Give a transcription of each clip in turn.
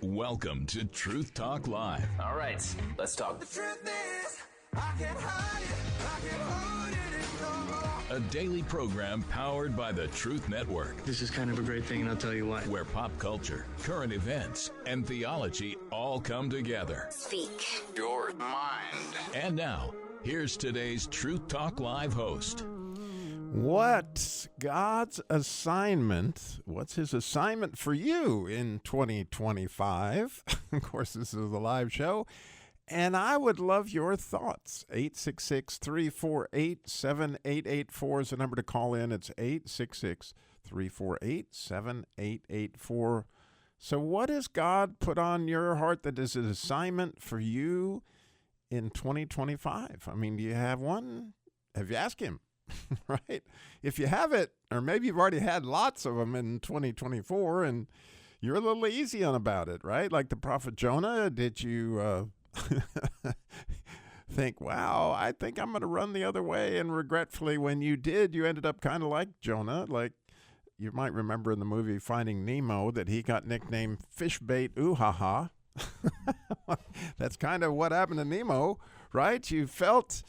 Welcome to Truth Talk Live. All right, let's talk. The truth is, I can't hide it, I can't hold it anymore. A daily program powered by the Truth Network, This is kind of a great thing, and I'll tell you why. where pop culture, current events, and theology all come together. Speak Your mind. And now, here's today's Truth Talk Live host. What's God's assignment? What's his assignment for you in 2025? Of course, this is a live show, and I would love your thoughts. 866-348-7884 is the number to call in. It's 866-348-7884. So what has God put on your heart that is an assignment for you in 2025? I mean, do you have one? Have you asked him? Right? If you have it, or maybe you've already had lots of them in 2024 and you're a little easy on about it, right? Like the prophet Jonah, did you think, wow, I think I'm going to run the other way? And regretfully, when you did, you ended up kind of like Jonah. Like you might remember in the movie Finding Nemo that he got nicknamed Fishbait Ooh-ha-ha. That's kind of what happened to Nemo, right? You felt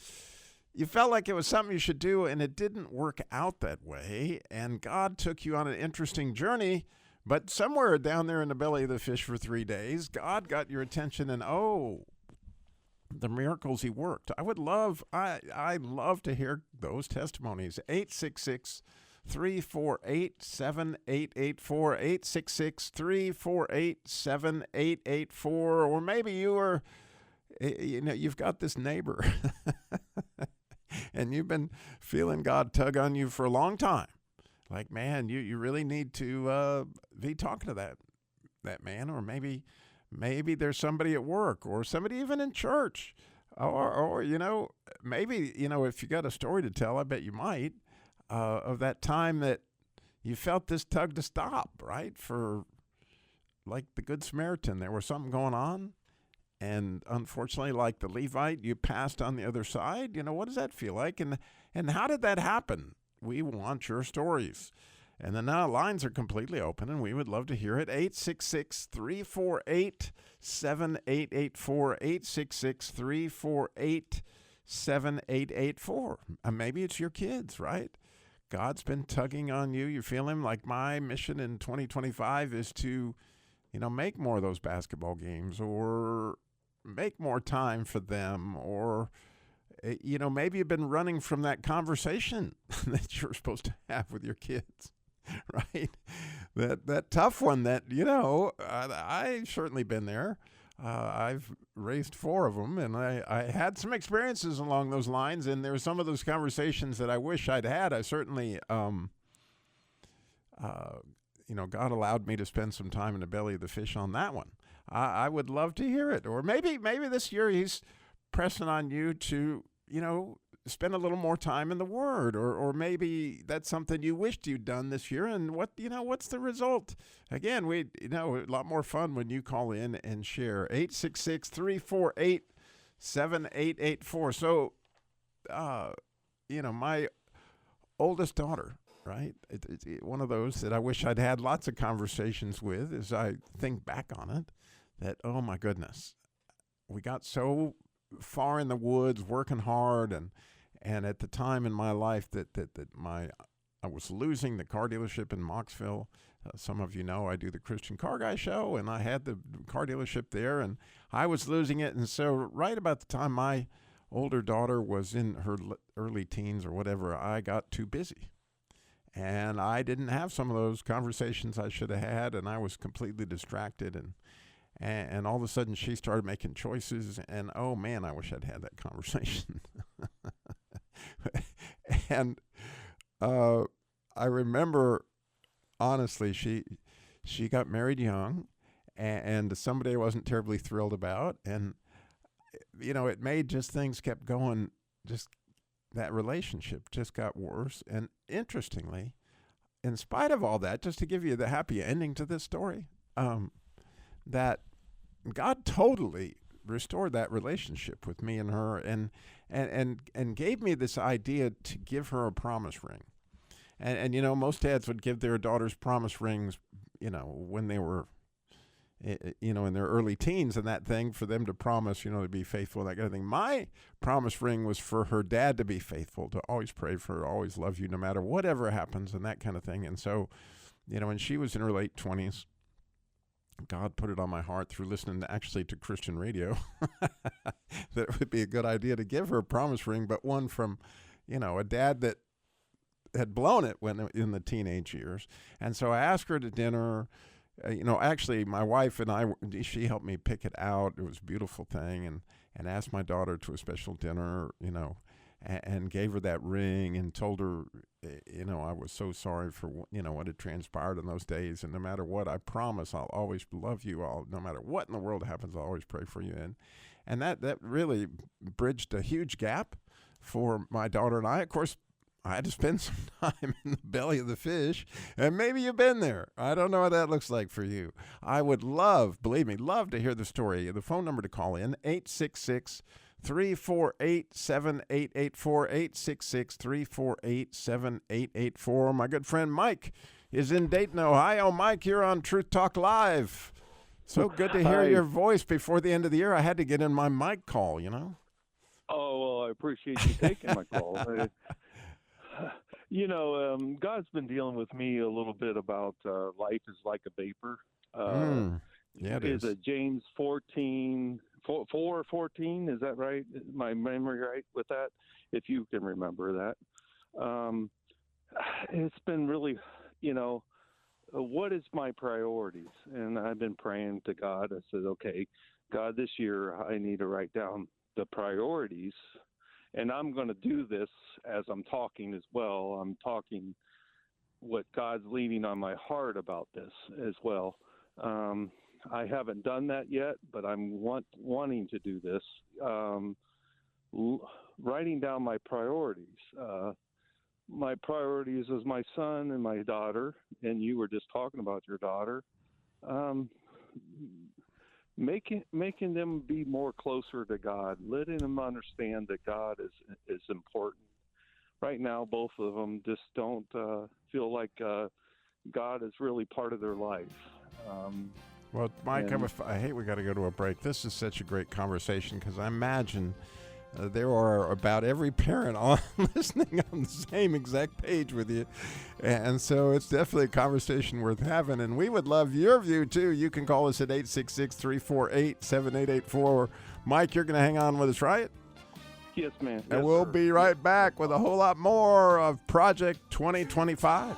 like it was something you should do, and it didn't work out that way. And God took you on an interesting journey, but somewhere down there in the belly of the fish for 3 days, God got your attention, and the miracles he worked. I love to hear those testimonies. 866-348-7884, 866-348-7884, or maybe you've got this neighbor and you've been feeling God tug on you for a long time. Like, man, you really need to be talking to that man, or maybe there's somebody at work or somebody even in church, or maybe if you got a story to tell, I bet you might, of that time that you felt this tug to stop, right? For like the Good Samaritan, there was something going on. And unfortunately, like the Levite, you passed on the other side. What does that feel like? And how did that happen? We want your stories. And then now lines are completely open, and we would love to hear it. 866-348-7884, 866-348-7884. Maybe it's your kids, right? God's been tugging on you. You feel him. Like my mission in 2025 is to, make more of those basketball games, or make more time for them, or, maybe you've been running from that conversation that you're supposed to have with your kids, right? That tough one that, I've certainly been there. I've raised 4 of them, and I had some experiences along those lines, and there were some of those conversations that I wish I'd had. I certainly, God allowed me to spend some time in the belly of the fish on that one. I would love to hear it. Or maybe this year he's pressing on you to, spend a little more time in the Word, or maybe that's something you wished you'd done this year. And what's the result? Again, a lot more fun when you call in and share. 866-348-7884. So, my oldest daughter, right? It's one of those that I wish I'd had lots of conversations with as I think back on it, that, oh my goodness, we got so far in the woods working hard, and at the time in my life that I was losing the car dealership in Mocksville. Some of you know I do the Christian Car Guy show, and I had the car dealership there, and I was losing it. And so right about the time my older daughter was in her early teens or whatever, I got too busy. And I didn't have some of those conversations I should have had, and I was completely distracted. And all of a sudden she started making choices, and oh man, I wish I'd had that conversation. And I remember, honestly, she got married young, and somebody I wasn't terribly thrilled about. And, it made just things kept going, just that relationship just got worse. And interestingly, in spite of all that, just to give you the happy ending to this story, that God totally restored that relationship with me and her, and gave me this idea to give her a promise ring. And most dads would give their daughters promise rings, when they were in their early teens and that thing, for them to promise, to be faithful and that kind of thing. My promise ring was for her dad to be faithful, to always pray for her, always love you no matter whatever happens and that kind of thing. And so, when she was in her late 20s, God put it on my heart through listening to Christian radio that it would be a good idea to give her a promise ring, but one from, a dad that had blown it when in the teenage years. And so I asked her to dinner. Actually, my wife and I, she helped me pick it out. It was a beautiful thing, and asked my daughter to a special dinner, and gave her that ring and told her, I was so sorry for, what had transpired in those days. And no matter what, I promise I'll always love you. No matter what in the world happens, I'll always pray for you. And that really bridged a huge gap for my daughter and I. Of course, I had to spend some time in the belly of the fish, and maybe you've been there. I don't know what that looks like for you. I would believe me, love to hear the story. The phone number to call in, 866-348-7884, 866-348-7884. My good friend Mike is in Dayton, Ohio. Mike, you're on Truth Talk Live. So good to hear your voice before the end of the year. I had to get in my mic call, Oh, well, I appreciate you taking my call. God's been dealing with me a little bit about life is like a vapor. Yeah, it is. Is it James 4:14? Is that right? Is my memory right with that? If you can remember that. It's been really, what is my priorities? And I've been praying to God. I said, okay, God, this year I need to write down the priorities. And I'm going to do this as I'm talking as well. I'm talking what God's leading on my heart about this as well. I haven't done that yet, but I'm wanting to do this. Writing down my priorities. My priorities is my son and my daughter, and you were just talking about your daughter. Making them be more closer to God, letting them understand that God is important. Right now, both of them just don't feel like God is really part of their life. Well, Mike, I hate we got to go to a break. This is such a great conversation because I imagine there are about every parent on listening on the same exact page with you. And so it's definitely a conversation worth having. And we would love your view, too. You can call us at 866-348-7884. Mike, you're going to hang on with us, right? Yes, ma'am. And yes, we'll sir. be right back with a whole lot more of Project 2025.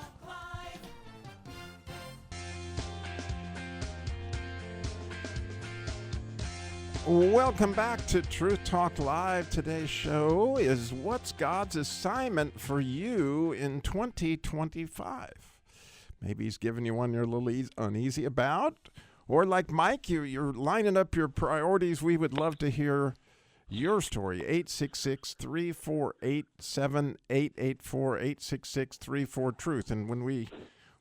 Welcome back to Truth Talk Live. Today's show is what's God's assignment for you in 2025? Maybe he's giving you one you're a little uneasy about. Or like Mike, you're lining up your priorities. We would love to hear your story. 866-348-7884, 866-34-TRUTH. And when we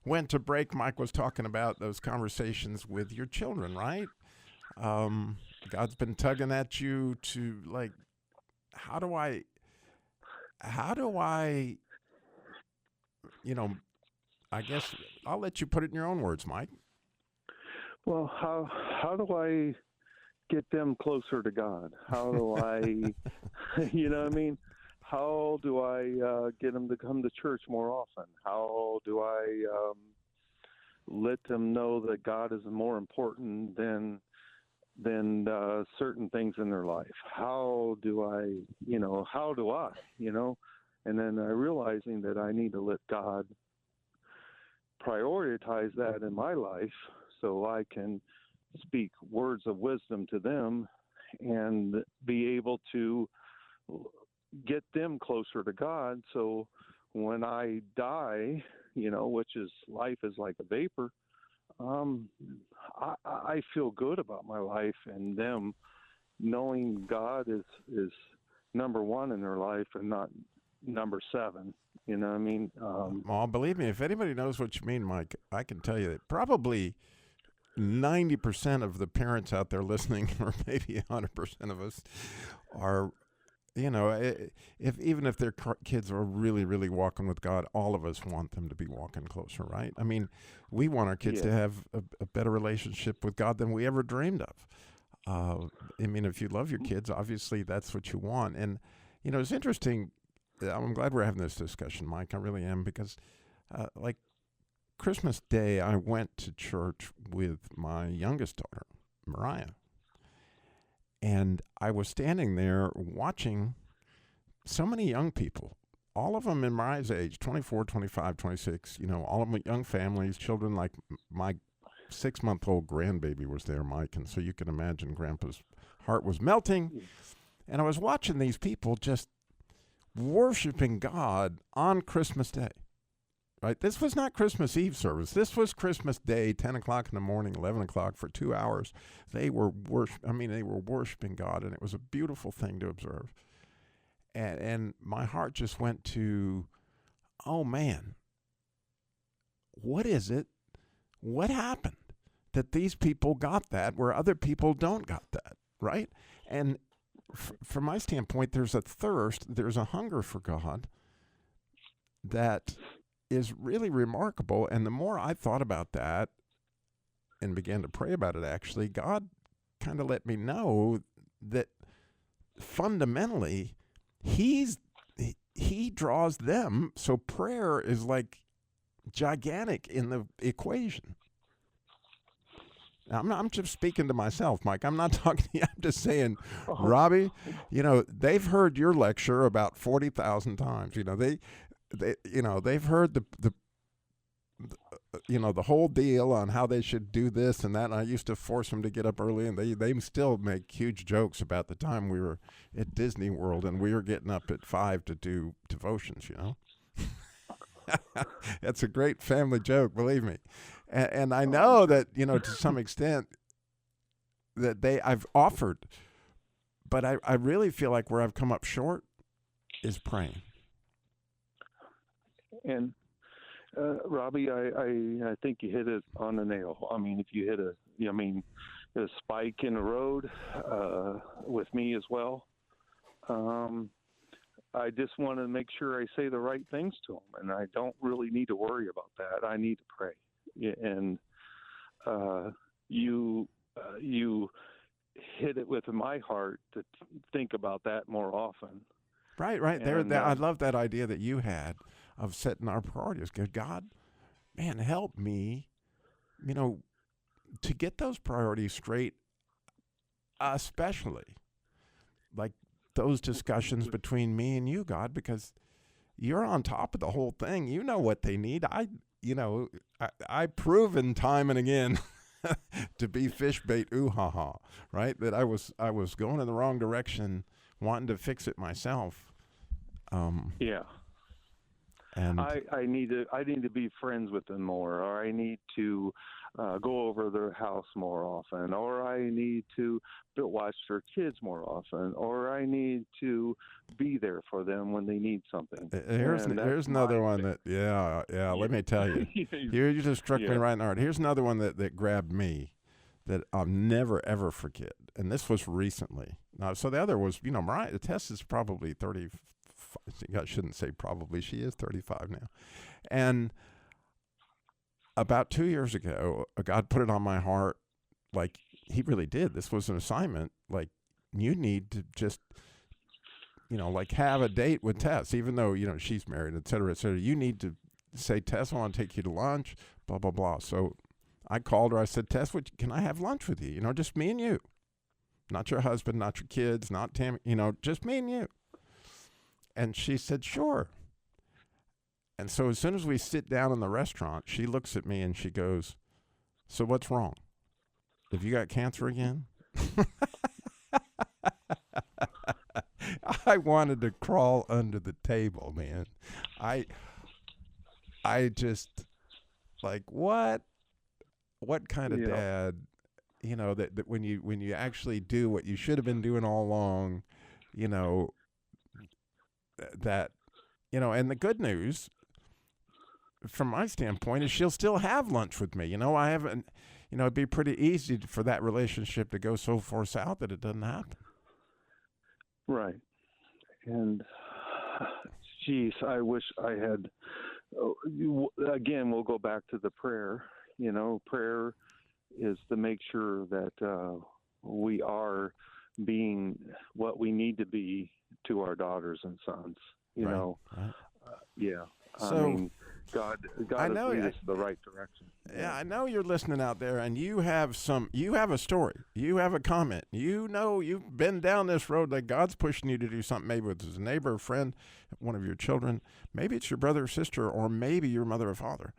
went to break, Mike was talking about those conversations with your children, right? God's been tugging at you to, like, how do I, I guess I'll let you put it in your own words, Mike. Well, how do I get them closer to God? How do I, you know what I mean? How do I get them to come to church more often? How do I let them know that God is more important than certain things in their life? How do I? And then realizing that I need to let God prioritize that in my life so I can speak words of wisdom to them and be able to get them closer to God. So when I die, which is life is like a vapor, I feel good about my life and them knowing God is number one in their life and not number 7. You know what I mean? Well, believe me, if anybody knows what you mean, Mike, I can tell you that probably 90% of the parents out there listening, or maybe 100% of us, are, You know, if even if their kids are really, really walking with God, all of us want them to be walking closer, right? I mean, we want our kids to have a better relationship with God than we ever dreamed of. I mean, if you love your kids, obviously that's what you want. And, you know, it's interesting. I'm glad we're having this discussion, Mike. I really am, because like Christmas Day, I went to church with my youngest daughter, Mariah. And I was standing there watching so many young people, all of them in Mariah's age, 24, 25, 26, you know, all of them young families, children. Like my 6-month-old grandbaby was there, Mike. And so you can imagine Grandpa's heart was melting. And I was watching these people just worshiping God on Christmas Day. Right? This was not Christmas Eve service. This was Christmas Day, 10 o'clock in the morning, 11 o'clock for 2 hours. They were worshiping God, and it was a beautiful thing to observe. And my heart just went to, oh man, what is it? What happened that these people got that where other people don't got that, right? And from my standpoint, there's a thirst, there's a hunger for God that is really remarkable. And the more I thought about that and began to pray about it, actually, God kind of let me know that fundamentally he draws them. So prayer is like gigantic in the equation. I'm just speaking to myself, Mike. I'm not talking to you. I'm just saying, Robbie, you know, they've heard your lecture about 40,000 times. You know, they've heard the whole deal on how they should do this and that. And I used to force them to get up early, and they still make huge jokes about the time we were at Disney World and we were getting up at 5 to do devotions, you know. That's a great family joke, believe me. And I know that, you know, to some extent that I've offered, but I really feel like where I've come up short is praying. And Robbie, I think you hit it on the nail. I mean, if you hit a spike in the road with me as well. I just want to make sure I say the right things to them, and I don't really need to worry about that. I need to pray. And you hit it with my heart to think about that more often. Right. And, I love that idea that you had of setting our priorities. God, man, help me, you know, to get those priorities straight, especially like those discussions between me and you, God, because you're on top of the whole thing. You know what they need. I've proven time and again to be fish bait, right? That I was going in the wrong direction, wanting to fix it myself. Yeah. And I need to be friends with them more, or I need to go over their house more often, or I need to watch their kids more often, or I need to be there for them when they need something. Here's another one that, yeah. Let me tell you. Here you just struck me right in the heart. Here's another one that grabbed me that I'll never, ever forget. And this was recently. Now, so the other was, you know, Mariah, Tess is probably 30. I shouldn't say probably. She is 35 now. And about 2 years ago, God put it on my heart, like he really did. This was an assignment. Like, you need to just, you know, like have a date with Tess, even though, you know, she's married, et cetera, et cetera. You need to say, Tess, I want to take you to lunch, blah, blah, blah. So I called her. I said, Tess, can I have lunch with you? You know, just me and you. Not your husband, not your kids, not Tammy, you know, just me and you. And she said, sure. And so as soon as we sit down in the restaurant, she looks at me and she goes, so what's wrong? Have you got cancer again? I wanted to crawl under the table, man. I just, like, what kind of dad, you know, that when you actually do what you should have been doing all along, you know, that, you know, and the good news from my standpoint is she'll still have lunch with me. You know, I haven't, you know, it'd be pretty easy for that relationship to go so far south that it doesn't happen. Right. And, geez, I wish I had. Again, we'll go back to the prayer. You know, prayer is to make sure that we are being what we need to be to our daughters and sons. You Right, know, right. yeah. So, I mean, God I has know- lead us in the right direction. Yeah, I know you're listening out there, and you have a story, you have a comment, you know, you've been down this road that God's pushing you to do something, maybe with a neighbor, a friend, one of your children, maybe it's your brother or sister, or maybe your mother or father.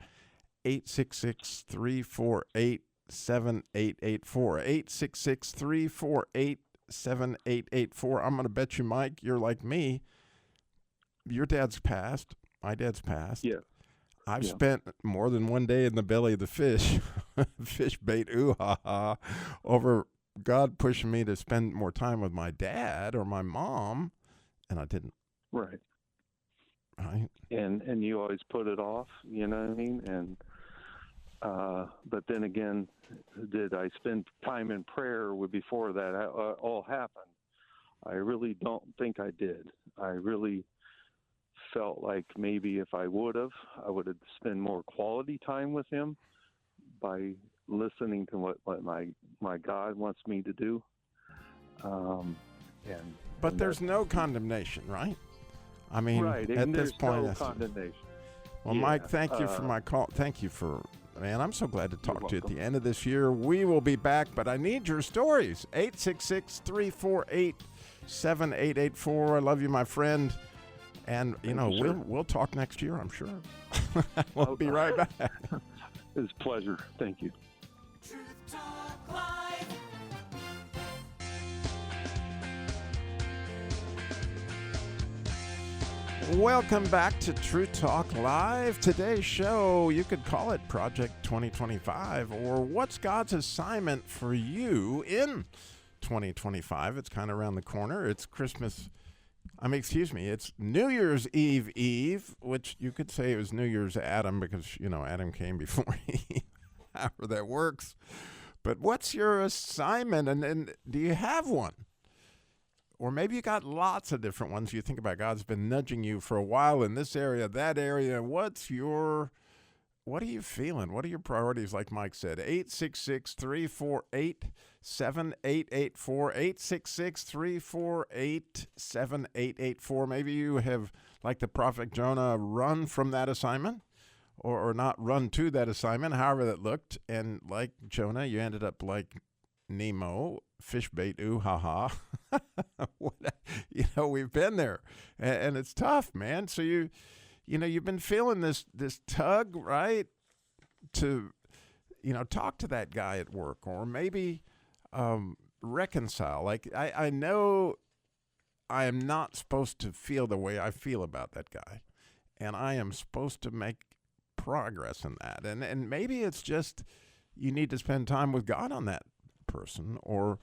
866-348-7884, 866-348-7884. I'm going to bet you, Mike, you're like me. Your dad's passed. My dad's passed. Yeah. I've Yeah. spent more than one day in the belly of the fish, fish bait, ooh-ha-ha, over God pushing me to spend more time with my dad or my mom, and I didn't, Right. right? And you always put it off, you know what I mean? And but then again, did I spend time in prayer before that all happened? I really don't think I did. I really felt like maybe if I would have spent more quality time with him by listening to what my God wants me to do. But there's no condemnation, right? I mean, right. at And this there's point, no condemnation. well, Yeah, Mike, thank you for my call. Thank you for, man, I'm so glad to talk to you at welcome. the end of this year. We will be back, but I need your stories. 866-348-7884. I love you, my friend. And, you know, you, sir. we'll talk next year, I'm sure. We'll be right back. It's a pleasure. Thank you. Truth Talk Live. Welcome back to True Talk Live. Today's show, you could call it Project 2025, or what's God's assignment for you in 2025? It's kind of around the corner. It's Christmas. It's New Year's Eve, which you could say it was New Year's Adam because, you know, Adam came before Eve, however that works. But what's your assignment, and do you have one? Or maybe you got lots of different ones. You think about God's been nudging you for a while in this area, that area. What are you feeling? What are your priorities, like Mike said? 866-348-7884, 866-348-7884. Maybe you have, like the prophet Jonah, run from that assignment or not run to that assignment, however that looked. And like Jonah, you ended up like Nemo, fish bait, ooh-ha-ha. You know, we've been there, and it's tough, man. So you've been feeling this tug, right, to, you know, talk to that guy at work, or maybe reconcile. Like, I know I am not supposed to feel the way I feel about that guy, and I am supposed to make progress in that. And maybe it's just you need to spend time with God on that person, or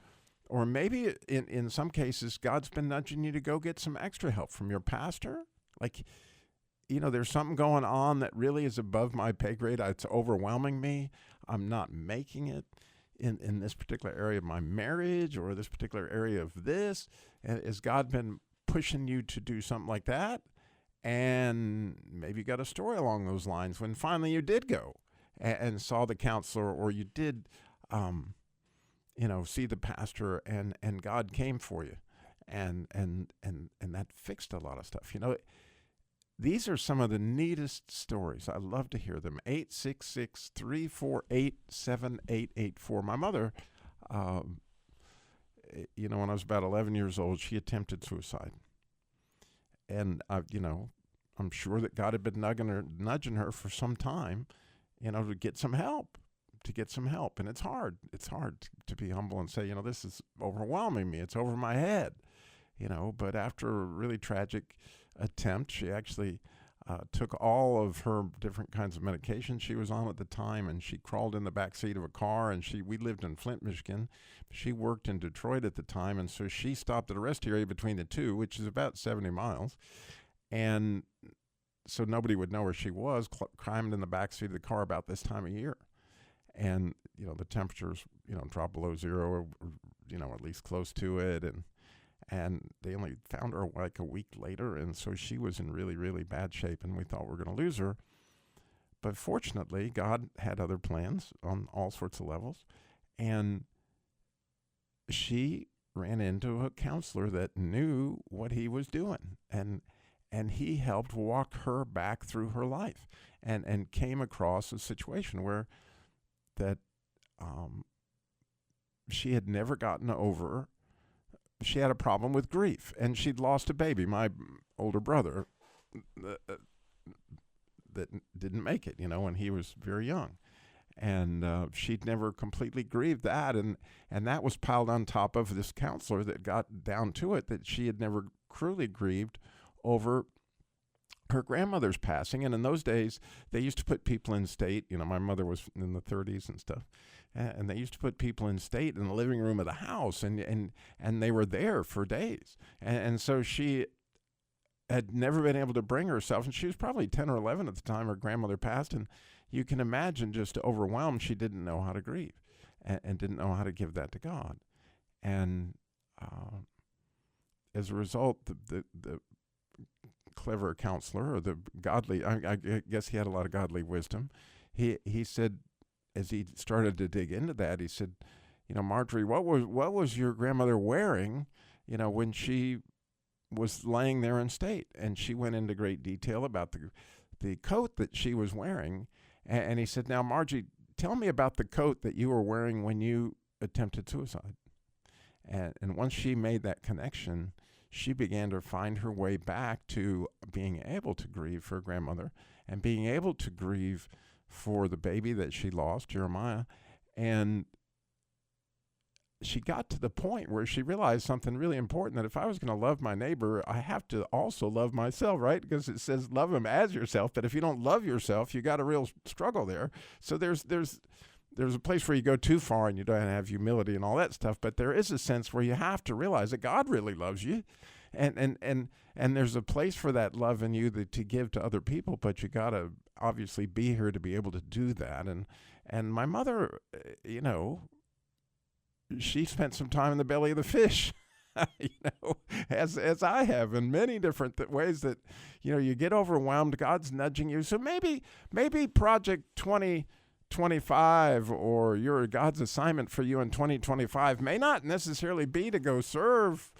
maybe in some cases God's been nudging you to go get some extra help from your pastor. Like, you know, there's something going on that really is above my pay grade. It's overwhelming me. I'm not making it in this particular area of my marriage, or this particular area of this. And has God been pushing you to do something like that? And maybe you got a story along those lines when finally you did go and saw the counselor, or you did see the pastor, and God came for you, and that fixed a lot of stuff. You know, these are some of the neatest stories. I love to hear them. 866-348-7884. My mother, when I was about 11 years old, she attempted suicide, and I'm sure that God had been nudging her for some time, to get some help. And it's hard to be humble and say, this is overwhelming me. It's over my head, but after a really tragic attempt, she actually took all of her different kinds of medications she was on at the time, and she crawled in the back seat of a car, and we lived in Flint, Michigan. She worked in Detroit at the time, and so she stopped at a rest area between the two, which is about 70 miles. And so nobody would know where she was, climbed in the back seat of the car about this time of year. And, the temperatures, dropped below zero, or at least close to it. And they only found her like a week later, and so she was in really, really bad shape, and we thought we were going to lose her. But fortunately, God had other plans on all sorts of levels, and she ran into a counselor that knew what he was doing, and he helped walk her back through her life, and came across a situation where that she had never gotten over. She had a problem with grief, and she'd lost a baby, my older brother, that didn't make it, when he was very young. And she'd never completely grieved that, and that was piled on top of this counselor that got down to it, that she had never truly grieved over her grandmother's passing. And in those days, they used to put people in state. My mother was in the 30s and stuff. And they used to put people in state in the living room of the house, and they were there for days. And so she had never been able to bring herself, and she was probably 10 or 11 at the time her grandmother passed, and you can imagine just overwhelmed. She didn't know how to grieve and didn't know how to give that to God. And as a result, the clever counselor, or the godly, I guess he had a lot of godly wisdom, he said, as he started to dig into that, he said, Marjorie, what was your grandmother wearing, when she was laying there in state? And she went into great detail about the coat that she was wearing. And he said, now, Margie, tell me about the coat that you were wearing when you attempted suicide. And once she made that connection, she began to find her way back to being able to grieve for her grandmother and being able to grieve for the baby that she lost, Jeremiah. And she got to the point where she realized something really important, that if I was going to love my neighbor, I have to also love myself, right? Because it says love him as yourself. But if you don't love yourself, you got a real struggle there. So there's a place where you go too far and you don't have humility and all that stuff. But there is a sense where you have to realize that God really loves you. And there's a place for that love in you to give to other people, but you got to obviously be here to be able to do that. And my mother, she spent some time in the belly of the fish, as I have, in many different ways that, you get overwhelmed. God's nudging you. So maybe Project 2025 or God's assignment for you in 2025 may not necessarily be to go serve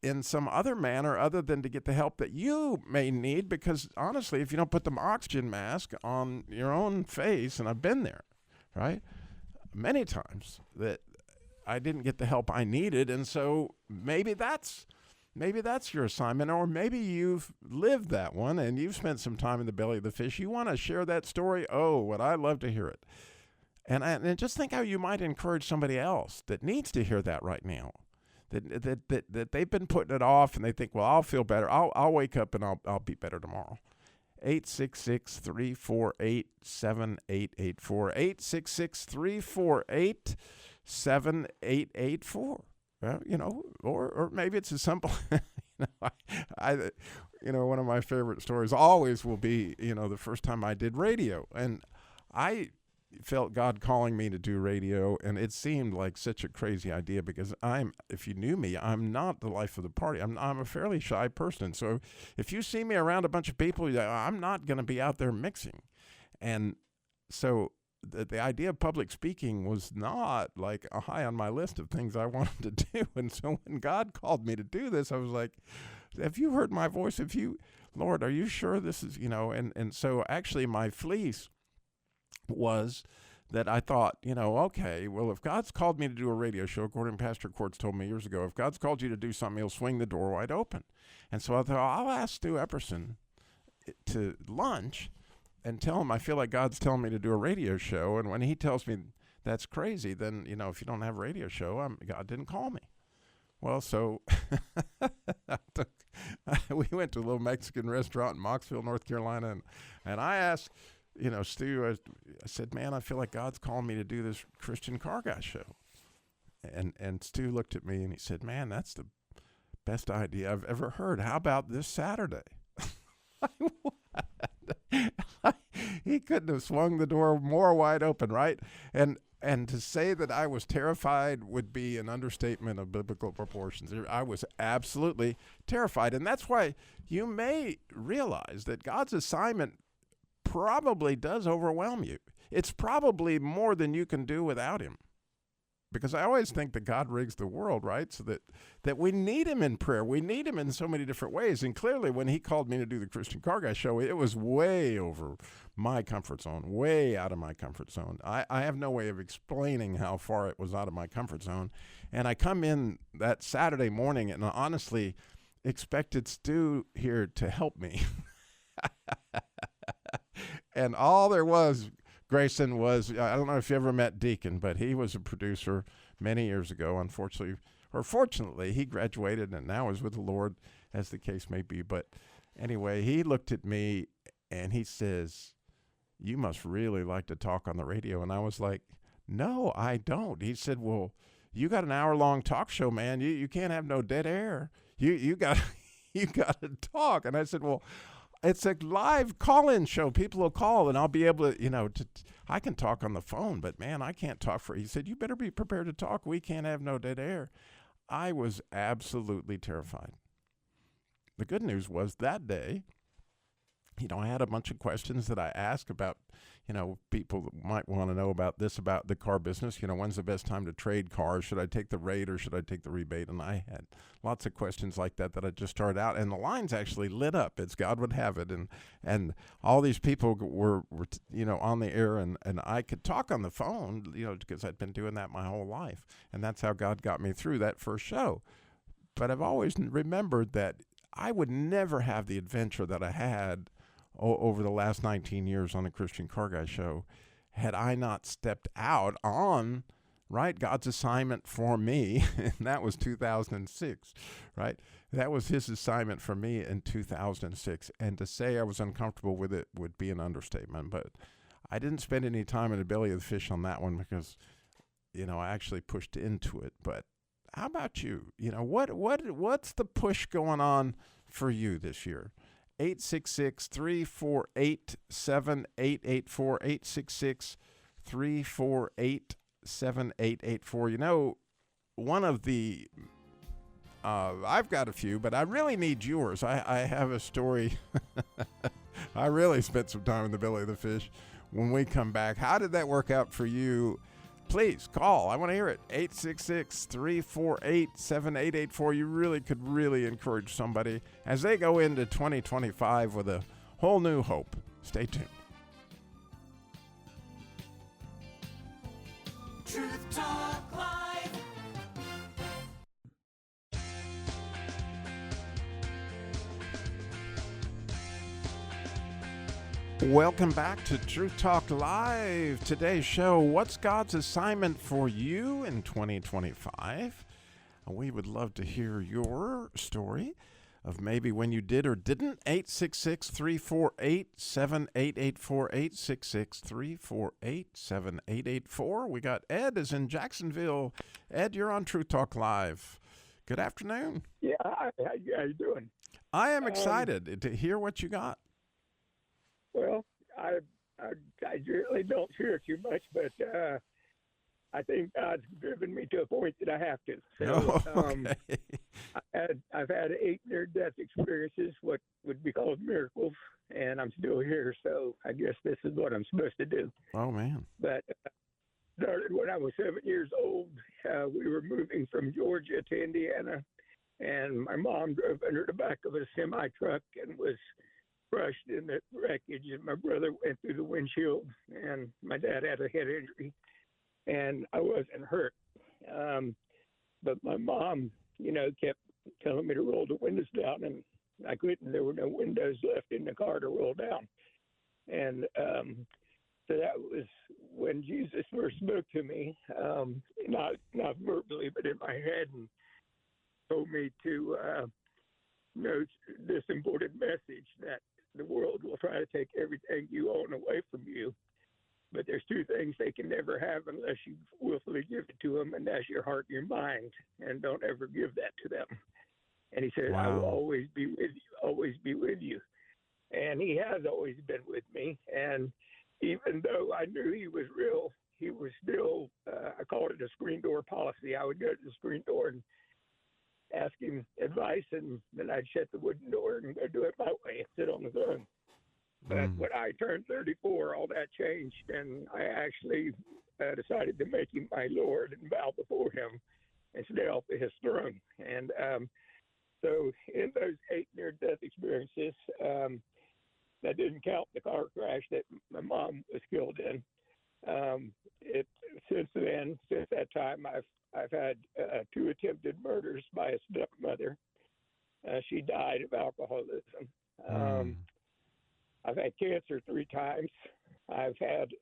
in some other manner other than to get the help that you may need, because honestly, if you don't put the oxygen mask on your own face, and I've been there, right, many times, that I didn't get the help I needed. And so maybe that's your assignment, or maybe you've lived that one and you've spent some time in the belly of the fish. You want to share that story? Oh, would I love to hear it. And just think how you might encourage somebody else that needs to hear that right now. That they've been putting it off, and they think, well, I'll feel better. I'll wake up and I'll be better tomorrow. 866-348-7884. 866-348-7884. Well, or maybe it's as simple. One of my favorite stories always will be, the first time I did radio, and I felt God calling me to do radio, and it seemed like such a crazy idea, because if you knew me, I'm not the life of the party. I'm a fairly shy person. So if you see me around a bunch of people, I'm not going to be out there mixing. And so the idea of public speaking was not like high on my list of things I wanted to do. And so when God called me to do this, I was like, have you heard my voice? Lord, are you sure this is, and so actually my fleece was that I thought, okay, well, if God's called me to do a radio show, according to Pastor Quartz told me years ago, if God's called you to do something, he'll swing the door wide open. And so I thought, I'll ask Stu Epperson to lunch and tell him I feel like God's telling me to do a radio show. And when he tells me that's crazy, then, if you don't have a radio show, God didn't call me. Well, so we went to a little Mexican restaurant in Mocksville, North Carolina, and I asked, Stu, I said, man, I feel like God's calling me to do this Christian car guy show. And Stu looked at me and he said, man, that's the best idea I've ever heard. How about this Saturday? He couldn't have swung the door more wide open, right? And and to say that I was terrified would be an understatement of biblical proportions. I was absolutely terrified. And that's why you may realize that God's assignment probably does overwhelm you. It's probably more than you can do without him. Because I always think that God rigs the world, right? So that we need him in prayer. We need him in so many different ways. And clearly when he called me to do the Christian Car Guy show, it was way over my comfort zone, way out of my comfort zone. I have no way of explaining how far it was out of my comfort zone. And I come in that Saturday morning and honestly expected Stu here to help me. And all there was, Grayson, was, I don't know if you ever met Deacon, but he was a producer many years ago. Unfortunately, or fortunately, he graduated and now is with the Lord, as the case may be. But anyway, he looked at me and he says, "You must really like to talk on the radio." And I was like, "No, I don't." He said, "Well, you got an hour-long talk show, man. You can't have no dead air. You got you got to talk." And I said, "Well, it's a live call-in show. People will call, and I'll be able to, I can talk on the phone, but, man, I can't talk for." He said, "You better be prepared to talk. We can't have no dead air." I was absolutely terrified. The good news was that day, I had a bunch of questions that I asked about, people might want to know about this, about the car business. When's the best time to trade cars? Should I take the rate or should I take the rebate? And I had lots of questions like that I just started out. And the lines actually lit up as God would have it. And all these people were on the air and I could talk on the phone, because I'd been doing that my whole life. And that's how God got me through that first show. But I've always remembered that I would never have the adventure that I had over the last 19 years on the Christian Car Guy show had I not stepped out on, right, God's assignment for me, and that was 2006, right? That was his assignment for me in 2006, and to say I was uncomfortable with it would be an understatement, but I didn't spend any time in the belly of the fish on that one because, I actually pushed into it. But how about you? What's the push going on for you this year? 866-348-7884, 866-348-7884. One of the, I've got a few, but I really need yours. I have a story. I really spent some time in the belly of the fish. When we come back, how did that work out for you? Please call. I want to hear it. 866-348-7884. You really could encourage somebody as they go into 2025 with a whole new hope. Stay tuned. Truth Talk Live. Welcome back to Truth Talk Live. Today's show, what's God's assignment for you in 2025? We would love to hear your story of maybe when you did or didn't. 866-348-7884, 866-348-7884. We got Ed is in Jacksonville. Ed, you're on Truth Talk Live. Good afternoon. Yeah, how you doing? I am excited to hear what you got. Well, I really don't share too much, but I think God's driven me to a point that I have to. So, okay. I've had 8 near-death experiences, what would be called miracles, and I'm still here. So I guess this is what I'm supposed to do. Oh man! But started when I was 7 years old. We were moving from Georgia to Indiana, and my mom drove under the back of a semi truck and was crushed in the wreckage, and my brother went through the windshield, and my dad had a head injury, and I wasn't hurt. But my mom, kept telling me to roll the windows down, and I couldn't. There were no windows left in the car to roll down. And so that was when Jesus first spoke to me, not verbally, but in my head, and told me to know this important message that the world will try to take everything you own away from you, but there's 2 things they can never have unless you willfully give it to them, and that's your heart and your mind, and don't ever give that to them. And he said, wow. I will always be with you, always be with you. And he has always been with me, and even though I knew he was real, he was still called it a screen door policy. I would go to the screen door and ask him advice, and then I'd shut the wooden door and go do it my way and sit on the throne. But when I turned 34, all that changed, and I actually decided to make him my Lord and bow before him and stay off of his throne. And so in those 8 near-death experiences, that didn't count the car crash that my mom was killed in. Since that time, I've had 2 attempted murders by a stepmother. She died of alcoholism. I've had cancer 3 times. I've had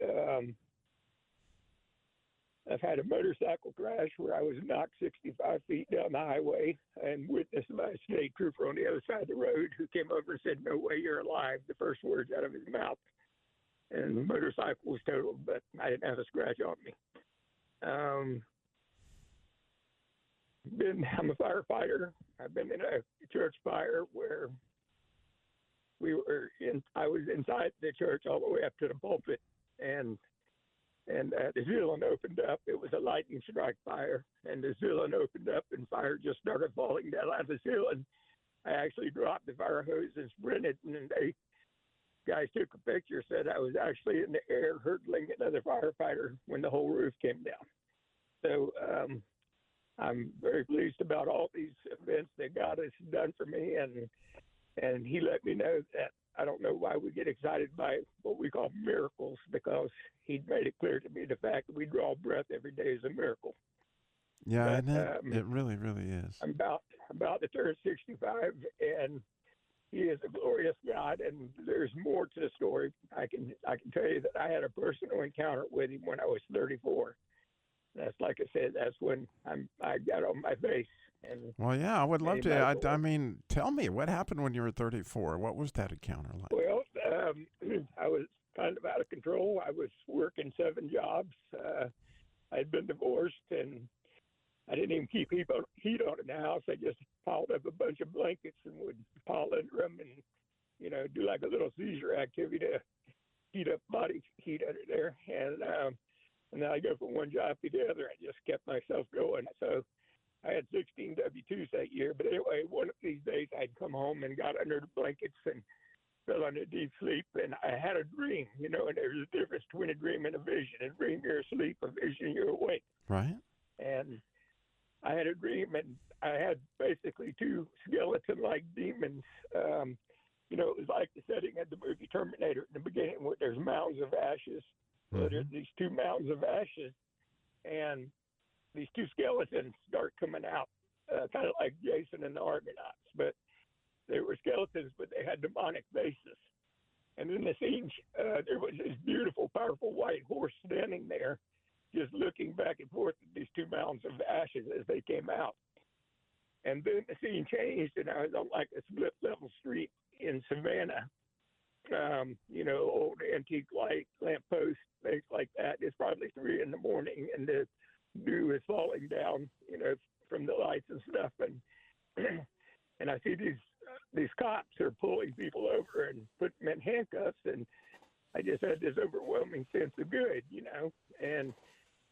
a motorcycle crash where I was knocked 65 feet down the highway and witnessed by a state trooper on the other side of the road who came over and said, "No way, you're alive," the first words out of his mouth. And the motorcycle was totaled, but I didn't have a scratch on me. I'm a firefighter. I've been in a church fire where I was inside the church all the way up to the pulpit, and the ceiling opened up. It was a lightning strike fire, and the ceiling opened up, and fire just started falling down out of the ceiling. I actually dropped the fire hose and sprinted, and guys took a picture, said I was actually in the air hurdling another firefighter when the whole roof came down. So I'm very pleased about all these events that God has done for me, and he let me know that I don't know why we get excited by what we call miracles, because he made it clear to me the fact that we draw breath every day is a miracle. Yeah, But, it really, really is. I'm about to turn 65, and he is a glorious God, and there's more to the story. I can tell you that I had a personal encounter with him when I was 34. That's, like I said, that's when I got on my face. And well, yeah, I would love to. I mean, tell me, what happened when you were 34? What was that encounter like? Well, I was kind of out of control. I was working 7 jobs. I'd been divorced, and I didn't even keep heat on in the house. I just piled up a bunch of blankets and would pile under them and, do like a little seizure activity to heat up body heat under there. And then I go from one job to the other. I just kept myself going. So I had 16 W-2s that year. But anyway, one of these days I'd come home and got under the blankets and fell into deep sleep. And I had a dream, and there's a difference between a dream and a vision. A dream, you're asleep. A vision, you're awake. Right. And I had a dream, and I had basically 2 skeleton-like demons. It was like the setting of the movie Terminator in the beginning, where there's mounds of ashes. So there's these 2 mounds of ashes, and these 2 skeletons start coming out, kind of like Jason and the Argonauts. But they were skeletons, but they had demonic bases. And in the scene, there was this beautiful, powerful white horse standing there, just looking back and forth at these 2 mounds of ashes as they came out. And then the scene changed, and I was on like a split-level street in Savannah. Old antique light lamp posts, things like that. It's probably 3 in the morning, and the dew is falling down, from the lights and stuff. And I see these cops are pulling people over and putting them in handcuffs, and I just had this overwhelming sense of good, And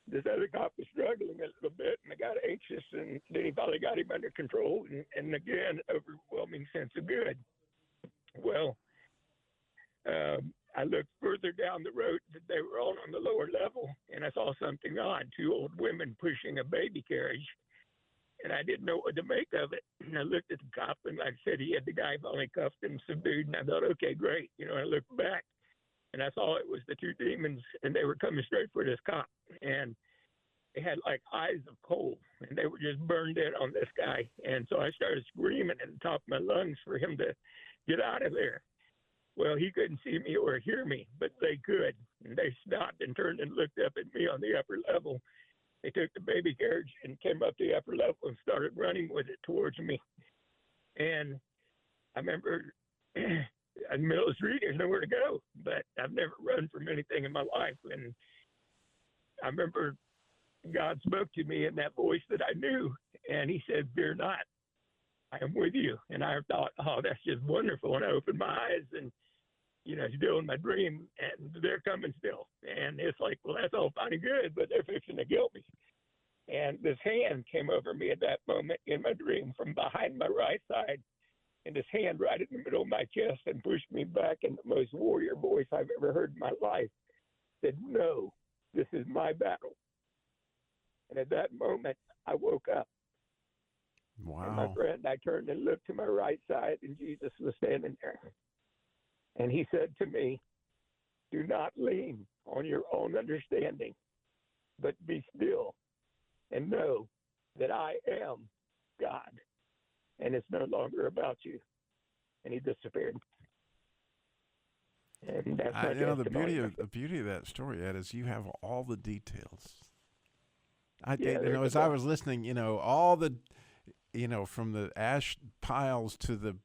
this other cop was struggling a little bit, and I got anxious, and then he finally got him under control, and again, overwhelming sense of good. Well, I looked further down the road that they were all on the lower level, and I saw something odd, 2 old women pushing a baby carriage, and I didn't know what to make of it. And I looked at the cop, and like I said, he had the guy finally cuffed and subdued, and I thought, okay, great. I looked back, and I saw it was the 2 demons, and they were coming straight for this cop, and they had like eyes of coal, and they were just burned in on this guy. And so I started screaming at the top of my lungs for him to get out of there. Well, he couldn't see me or hear me, but they could. And they stopped and turned and looked up at me on the upper level. They took the baby carriage and came up the upper level and started running with it towards me. And I remember in the middle of the street, there's nowhere to go, but I've never run from anything in my life. And I remember God spoke to me in that voice that I knew, and he said, "Fear not, I am with you." And I thought, oh, that's just wonderful. And I opened my eyes, and still in my dream, and they're coming still. And it's like, well, that's all fine and good, but they're fixing to kill me. And this hand came over me at that moment in my dream from behind my right side, and this hand right in the middle of my chest and pushed me back in the most warrior voice I've ever heard in my life. Said, "No, this is my battle." And at that moment, I woke up. Wow. And my friend, I turned and looked to my right side, and Jesus was standing there. And he said to me, "Do not lean on your own understanding, but be still and know that I am God, and it's no longer about you." And he disappeared. And that's my the testimony. beauty of that story, Ed, is you have all the details. I Yeah, think, as I was listening, all the, from the ash piles to the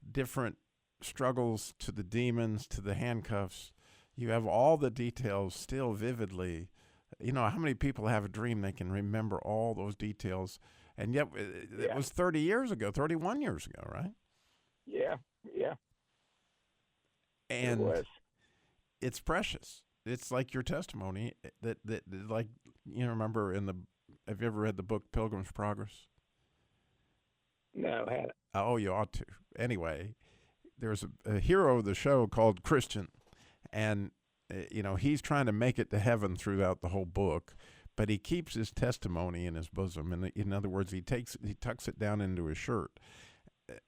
different struggles to the demons to the handcuffs, you have all the details still vividly. How many people have a dream they can remember all those details? And yet it was 30 years ago, 31 years ago, right? Yeah. And it was. It's precious. It's like your testimony that like, remember have you ever read the book Pilgrim's Progress? No, I haven't. Oh, you ought to. Anyway, there's a hero of the show called Christian, and he's trying to make it to heaven throughout the whole book, but he keeps his testimony in his bosom. And in other words, he tucks it down into his shirt.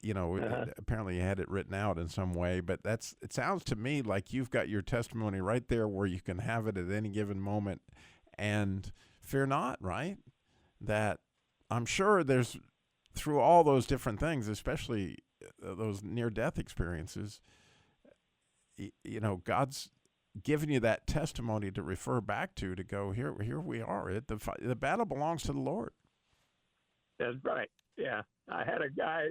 Apparently he had it written out in some way, but it sounds to me like you've got your testimony right there where you can have it at any given moment. And fear not, right? That I'm sure there's, through all those different things, especially those near-death experiences, God's given you that testimony to refer back to go, here we are. The battle belongs to the Lord. That's right. Yeah. I had a guy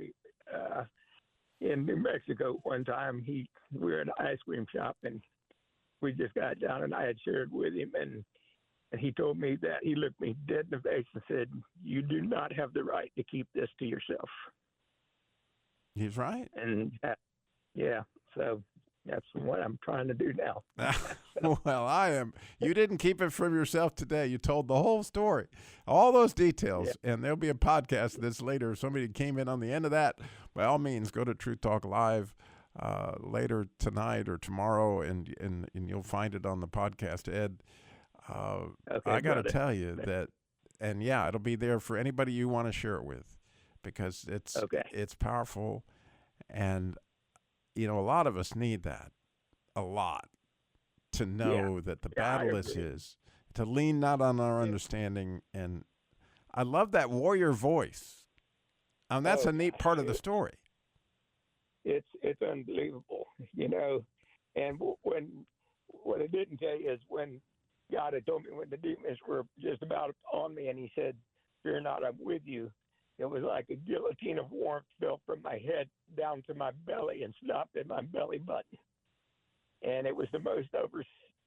in New Mexico one time. We were at an ice cream shop, and we just got down, and I had shared with him, and he told me that he looked me dead in the face and said, "You do not have the right to keep this to yourself." He's right. And so that's what I'm trying to do now. Well, I am. You didn't keep it from yourself today. You told the whole story, all those details, and there'll be a podcast of this later. If somebody came in on the end of that, by all means, go to Truth Talk Live later tonight or tomorrow, and you'll find it on the podcast, Ed. I got to tell you that, and it'll be there for anybody you want to share it with, because it's powerful, and a lot of us need that a lot, to know that the battle is his, to lean not on our understanding. And I love that warrior voice. That's a neat part of the story. It's unbelievable, and what I didn't tell you is when God had told me when the demons were just about on me, and he said, "Fear not, I'm with you." It was like a guillotine of warmth fell from my head down to my belly and stopped at my belly button. And it was the most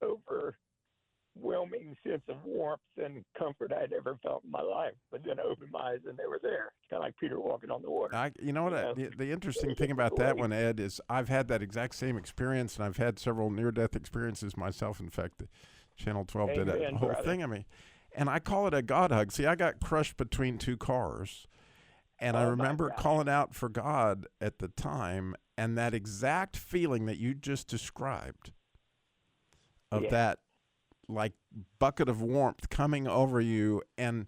overwhelming sense of warmth and comfort I'd ever felt in my life. But then I opened my eyes and they were there. It's kind of like Peter walking on the water. The interesting thing about that one, Ed, is I've had that exact same experience, and I've had several near-death experiences myself. In fact, Channel 12 did that whole thing. And I call it a God hug. See, I got crushed between two cars. And I remember calling out for God at the time, and that exact feeling that you just described of that, like, bucket of warmth coming over you, and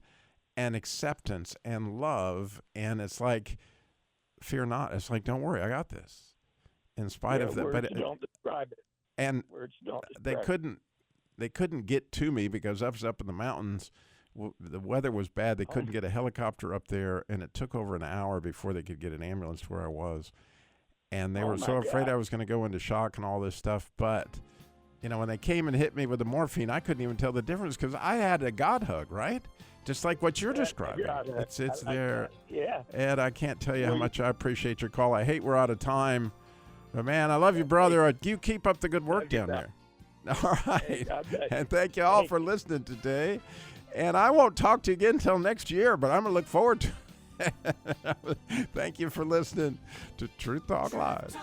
acceptance and love. And it's like, fear not. It's like, don't worry, I got this. In spite of that. Words don't describe it. And words don't describe they couldn't get to me because I was up in the mountains. The weather was bad. They couldn't get a helicopter up there, and it took over an hour before they could get an ambulance to where I was. And they were so afraid I was going to go into shock and all this stuff. But, when they came and hit me with the morphine, I couldn't even tell the difference because I had a God hug, right? Just like what you're describing. It's there. Yeah. Ed, I can't tell you how much I appreciate your call. I hate we're out of time. But, man, I love you, brother. You keep up the good work down there. All right. And thank you all for listening today. And I won't talk to you again until next year, but I'm going to look forward to it. Thank you for listening to Truth Talk Live.